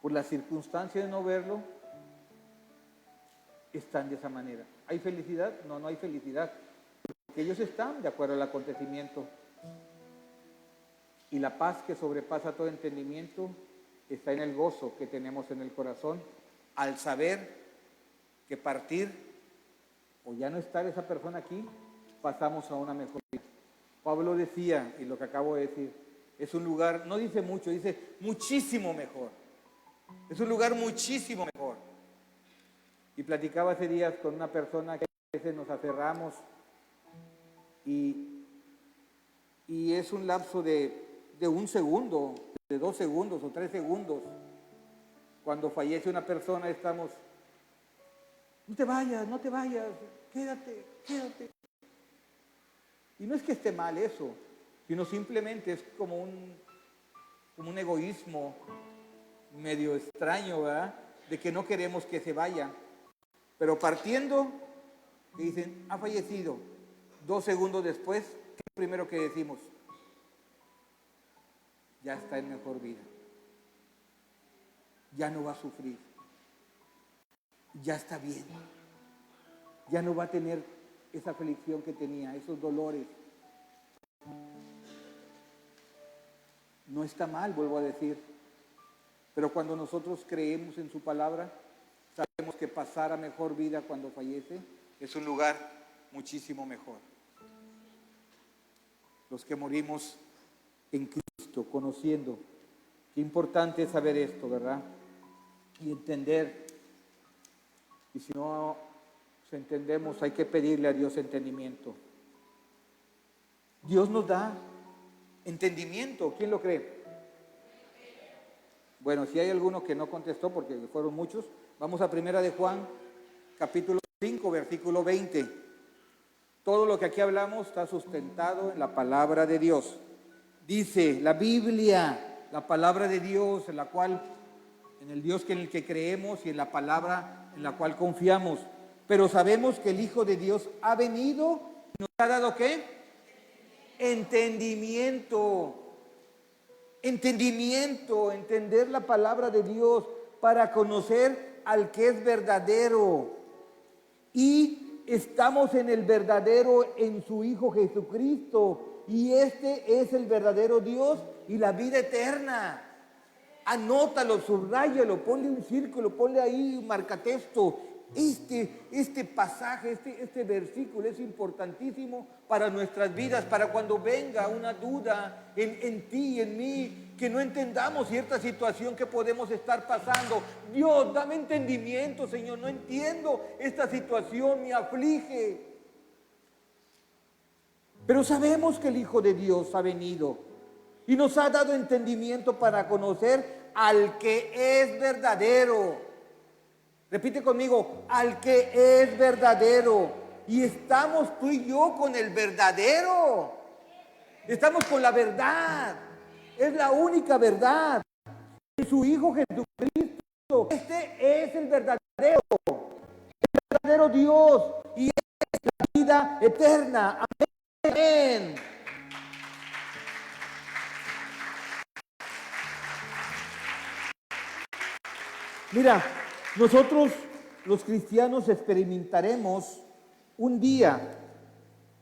Speaker 1: por la circunstancia de no verlo, están de esa manera. ¿Hay felicidad? No, no hay felicidad. Porque ellos están de acuerdo al acontecimiento. Y la paz que sobrepasa todo entendimiento está en el gozo que tenemos en el corazón al saber que partir o ya no estar esa persona aquí, pasamos a una mejor vida. Pablo decía, y lo que acabo de decir, es un lugar, no dice mucho, dice muchísimo mejor. Es un lugar muchísimo mejor. Y platicaba hace días con una persona que a veces nos aferramos y es un lapso de 1 segundo, de 2 segundos o 3 segundos. Cuando fallece una persona estamos, no te vayas, quédate. Y no es que esté mal eso, sino simplemente es como un egoísmo medio extraño, ¿verdad? De que no queremos que se vaya. Pero partiendo, que dicen, ha fallecido. 2 segundos después, ¿qué es lo primero que decimos? Ya está en mejor vida. Ya no va a sufrir. Ya está bien. Ya no va a tener esa aflicción que tenía, esos dolores. No está mal, vuelvo a decir. Pero cuando nosotros creemos en su palabra, sabemos que pasar a mejor vida cuando fallece es un lugar muchísimo mejor. Los que morimos en Cristo, conociendo. Qué importante es saber esto, ¿verdad? Y entender. Y si no entendemos, hay que pedirle a Dios entendimiento. Dios nos da entendimiento. ¿Quién lo cree? Bueno, si hay alguno que no contestó, porque fueron muchos, vamos a 1 de Juan, capítulo 5, versículo 20. Todo lo que aquí hablamos está sustentado en la palabra de Dios. Dice la Biblia, la palabra de Dios, en la cual, en el Dios en el que creemos y en la palabra en la cual confiamos. Pero sabemos que el Hijo de Dios ha venido y nos ha dado ¿qué? Entendimiento. Entendimiento, entender la palabra de Dios para conocer al que es verdadero. Y estamos en el verdadero, en su Hijo Jesucristo. Y este es el verdadero Dios y la vida eterna. Anótalo, subráyalo, ponle un círculo, ponle ahí un marcatexto. Este pasaje, este versículo es importantísimo para nuestras vidas, para cuando venga una duda en ti y en mí, que no entendamos cierta situación que podemos estar pasando. Dios, dame entendimiento, Señor, no entiendo esta situación, me aflige. Pero sabemos que el Hijo de Dios ha venido y nos ha dado entendimiento para conocer al que es verdadero. Repite conmigo, al que es verdadero. Y estamos tú y yo con el verdadero. Estamos con la verdad. Es la única verdad. En su Hijo Jesucristo. Este es el verdadero. El verdadero Dios. Y es la vida eterna. Amén. Mira, nosotros los cristianos experimentaremos un día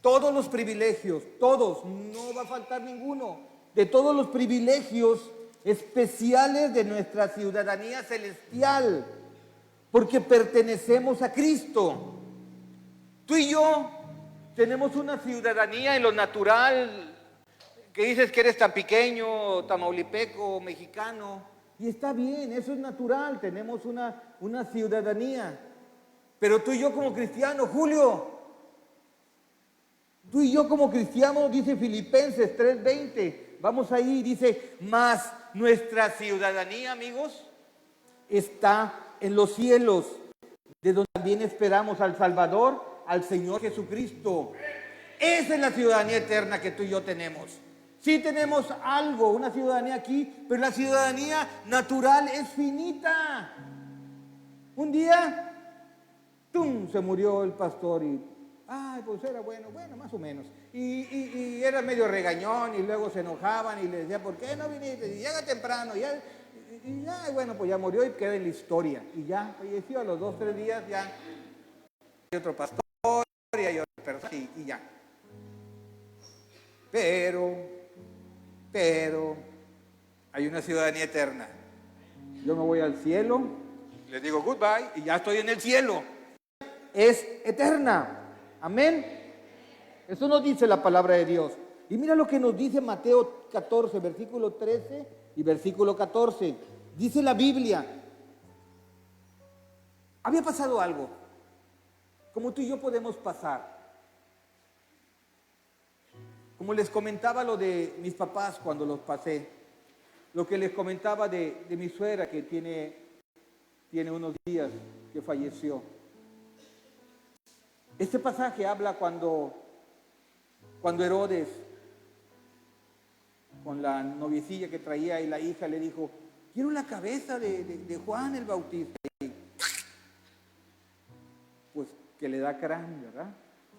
Speaker 1: todos los privilegios, todos, no va a faltar ninguno, de todos los privilegios especiales de nuestra ciudadanía celestial, porque pertenecemos a Cristo. Tú y yo tenemos una ciudadanía en lo natural, que dices que eres tan pequeño, tamaulipeco, mexicano. Y está bien, eso es natural, tenemos una ciudadanía. Pero tú y yo como cristianos, Julio, tú y yo como cristianos, dice Filipenses 3:20, vamos ahí, dice, mas nuestra ciudadanía, amigos, está en los cielos, de donde también esperamos al Salvador, al Señor Jesucristo. Esa es la ciudadanía eterna que tú y yo tenemos. Sí tenemos algo, una ciudadanía aquí, pero la ciudadanía natural es finita. Un día, ¡tum!, se murió el pastor y Ay, pues era bueno, más o menos. Y era medio regañón y luego se enojaban y le decía, ¿por qué no viniste? Y llega temprano, ya, y ya, y bueno, pues ya murió y queda en la historia. Y ya falleció a los 2, 3 días, ya hay otro pastor y hay otra persona y ya. Pero, hay una ciudadanía eterna. Yo me voy al cielo, les digo goodbye y ya estoy en el cielo. Es eterna. Amén. Eso nos dice la palabra de Dios. Y mira lo que nos dice Mateo 14, versículo 13 y versículo 14. Dice la Biblia, había pasado algo, como tú y yo podemos pasar. Como les comentaba lo de mis papás cuando los pasé, lo que les comentaba de mi suegra que tiene unos días que falleció. Este pasaje habla cuando Herodes, con la noviecilla que traía y la hija, le dijo, quiero la cabeza de Juan el Bautista. Pues que le da crán, ¿verdad?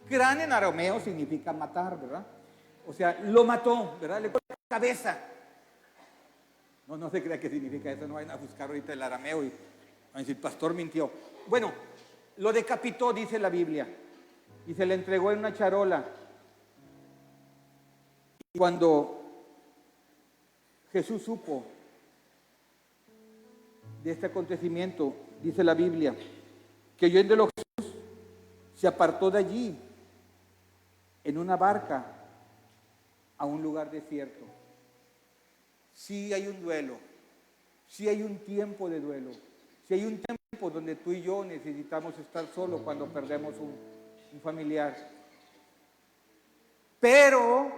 Speaker 1: Crán en arameo significa matar, ¿verdad? O sea, lo mató, ¿verdad? Le cortó la cabeza. No se crea que significa eso, no vayan a buscar ahorita el arameo y van a decir, pastor mintió. Bueno, lo decapitó, dice la Biblia, y se le entregó en una charola. Y cuando Jesús supo de este acontecimiento, dice la Biblia, que oyéndolo Jesús se apartó de allí en una barca a un lugar desierto. Sí hay un duelo, sí hay un tiempo de duelo, sí hay un tiempo donde tú y yo necesitamos estar solos cuando perdemos un familiar. Pero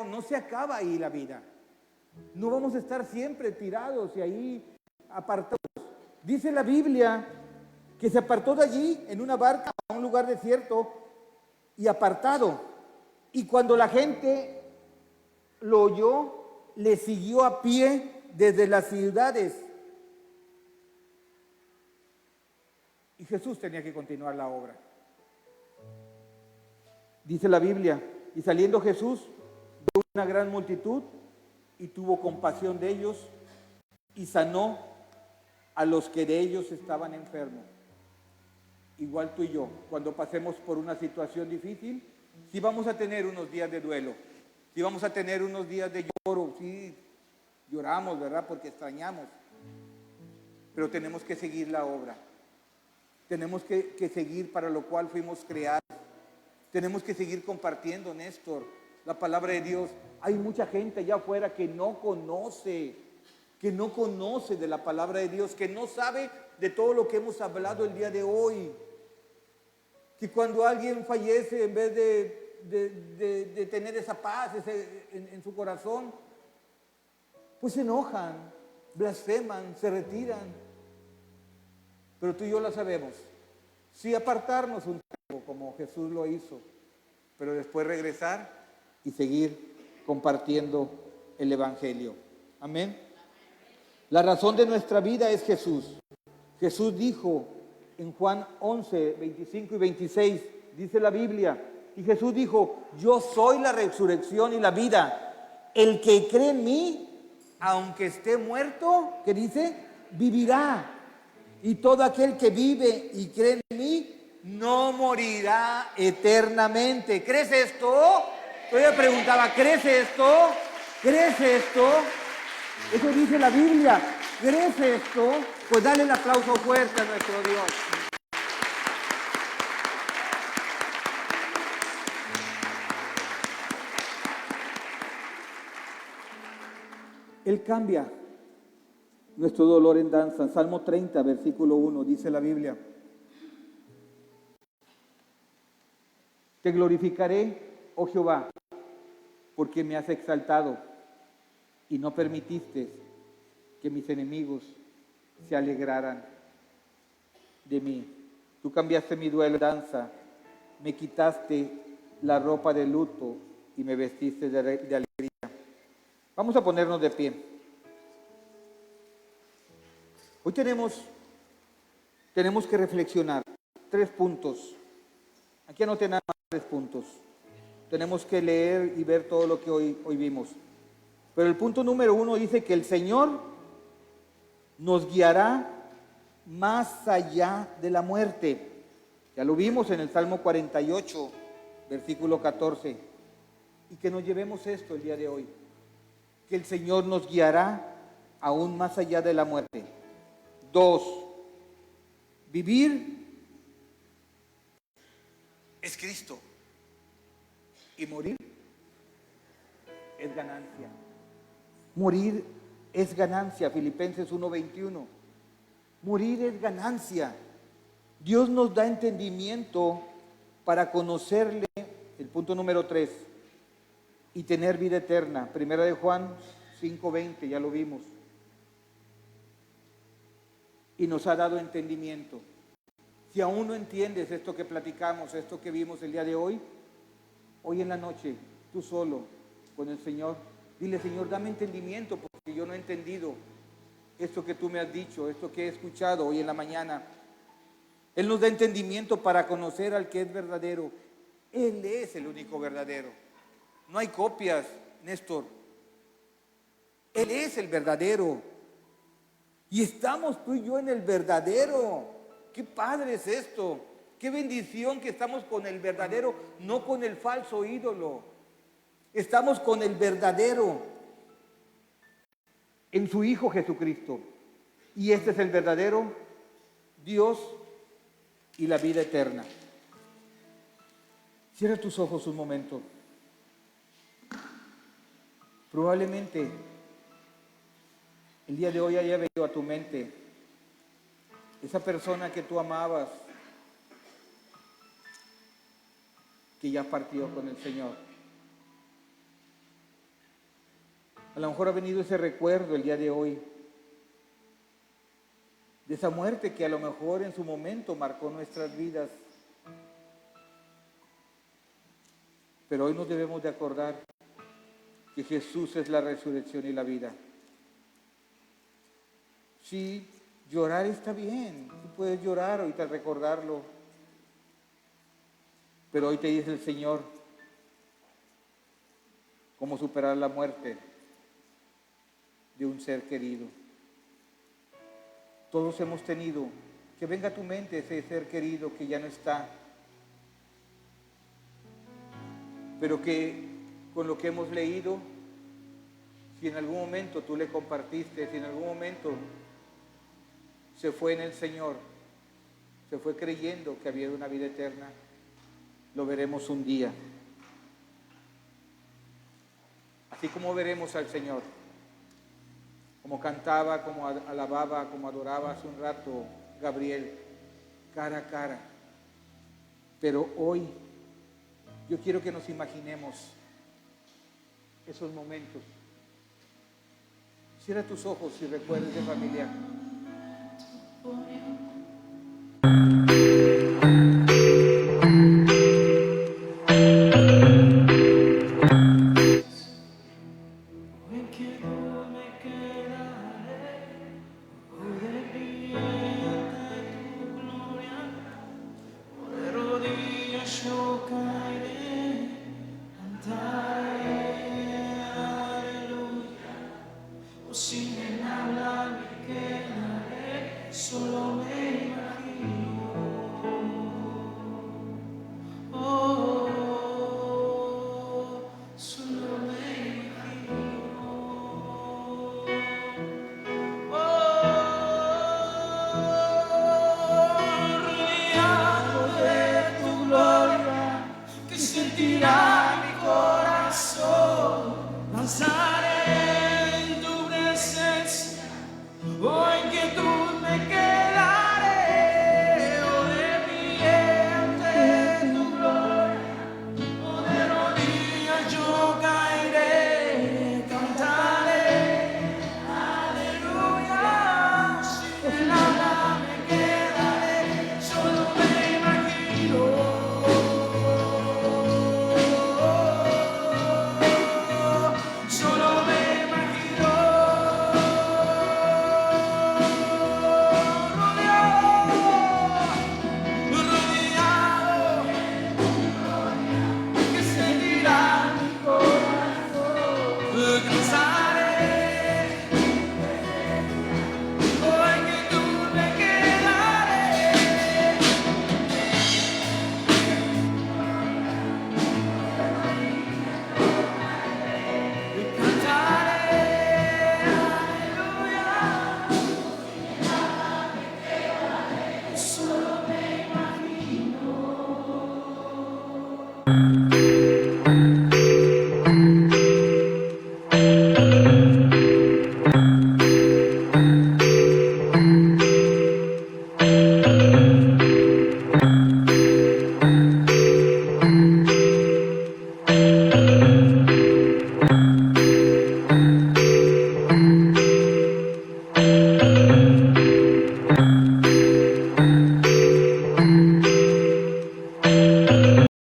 Speaker 1: no se acaba ahí la vida. No vamos a estar siempre tirados y ahí apartados. Dice la Biblia que se apartó de allí en una barca a un lugar desierto y apartado. Y cuando la gente lo oyó, le siguió a pie desde las ciudades. Y Jesús tenía que continuar la obra. Dice la Biblia, y saliendo Jesús, vio una gran multitud y tuvo compasión de ellos y sanó a los que de ellos estaban enfermos. Igual tú y yo, cuando pasemos por una situación difícil, sí vamos a tener unos días de duelo, sí vamos a tener unos días de lloro, sí lloramos, ¿verdad? Porque extrañamos, pero tenemos que seguir la obra, tenemos que seguir para lo cual fuimos creados, tenemos que seguir compartiendo, Néstor, la palabra de Dios. Hay mucha gente allá afuera que no conoce de la palabra de Dios, que no sabe de todo lo que hemos hablado el día de hoy. Que cuando alguien fallece, en vez de tener esa paz en su corazón, pues se enojan, blasfeman, se retiran. Pero tú y yo lo sabemos. Sí apartarnos un tiempo, como Jesús lo hizo, pero después regresar y seguir compartiendo el Evangelio. Amén. La razón de nuestra vida es Jesús. Jesús dijo en Juan 11, 25 y 26, dice la Biblia, y Jesús dijo, yo soy la resurrección y la vida. El que cree en mí, aunque esté muerto, ¿qué dice? Vivirá. Y todo aquel que vive y cree en mí, no morirá eternamente. ¿Crees esto? Yo le preguntaba, ¿crees esto? ¿Crees esto? Eso dice la Biblia. ¿Crees esto? Pues dale el aplauso fuerte a nuestro Dios. Él cambia nuestro dolor en danza. Salmo 30, versículo 1, dice la Biblia. Te glorificaré, oh Jehová, porque me has exaltado y no permitiste que mis enemigos se alegraran de mí. Tú cambiaste mi duelo en danza, me quitaste la ropa de luto y me vestiste de alegría. Vamos a ponernos de pie. Hoy tenemos que reflexionar 3 puntos Aquí anoté nada más 3 puntos. Tenemos que leer y ver todo lo que hoy vimos. Pero el punto número 1 dice que el Señor nos guiará más allá de la muerte. Ya lo vimos en el Salmo 48, versículo 14. Y que nos llevemos esto el día de hoy. Que el Señor nos guiará aún más allá de la muerte. 2. Vivir es Cristo. Y morir es ganancia. Morir es ganancia. Filipenses 1:21. Morir es ganancia. Dios nos da entendimiento para conocerle, el punto número 3, y tener vida eterna. Primera de Juan 5:20, ya lo vimos. Y nos ha dado entendimiento. Si aún no entiendes esto que platicamos, esto que vimos el día de hoy, hoy en la noche, tú solo, con el Señor, dile: Señor, dame entendimiento, porque yo no he entendido esto que tú me has dicho, esto que he escuchado hoy en la mañana. Él nos da entendimiento para conocer al que es verdadero. Él es el único verdadero. No hay copias, Néstor. Él es el verdadero. Y estamos tú y yo en el verdadero. Qué padre es esto. Qué bendición que estamos con el verdadero, no con el falso ídolo. Estamos con el verdadero en su Hijo Jesucristo. Y este es el verdadero Dios y la vida eterna. Cierra tus ojos un momento. Probablemente el día de hoy haya venido a tu mente esa persona que tú amabas, que ya partió con el Señor. A lo mejor ha venido ese recuerdo el día de hoy, de esa muerte que a lo mejor en su momento marcó nuestras vidas. Pero hoy nos debemos de acordar que Jesús es la resurrección y la vida. Sí, llorar está bien, tú puedes llorar ahorita al recordarlo. Pero hoy te dice el Señor cómo superar la muerte de un ser querido. Todos hemos tenido, que venga a tu mente ese ser querido que ya no está, pero que con lo que hemos leído, si en algún momento tú le compartiste, si en algún momento se fue en el Señor, se fue creyendo que había una vida eterna, lo veremos un día. Así como veremos al Señor, como cantaba, como alababa, como adoraba hace un rato Gabriel, cara a cara. Pero hoy yo quiero que nos imaginemos esos momentos. Cierra tus ojos y recuerdes de familia.
Speaker 4: Sentirá mi corazón lanzar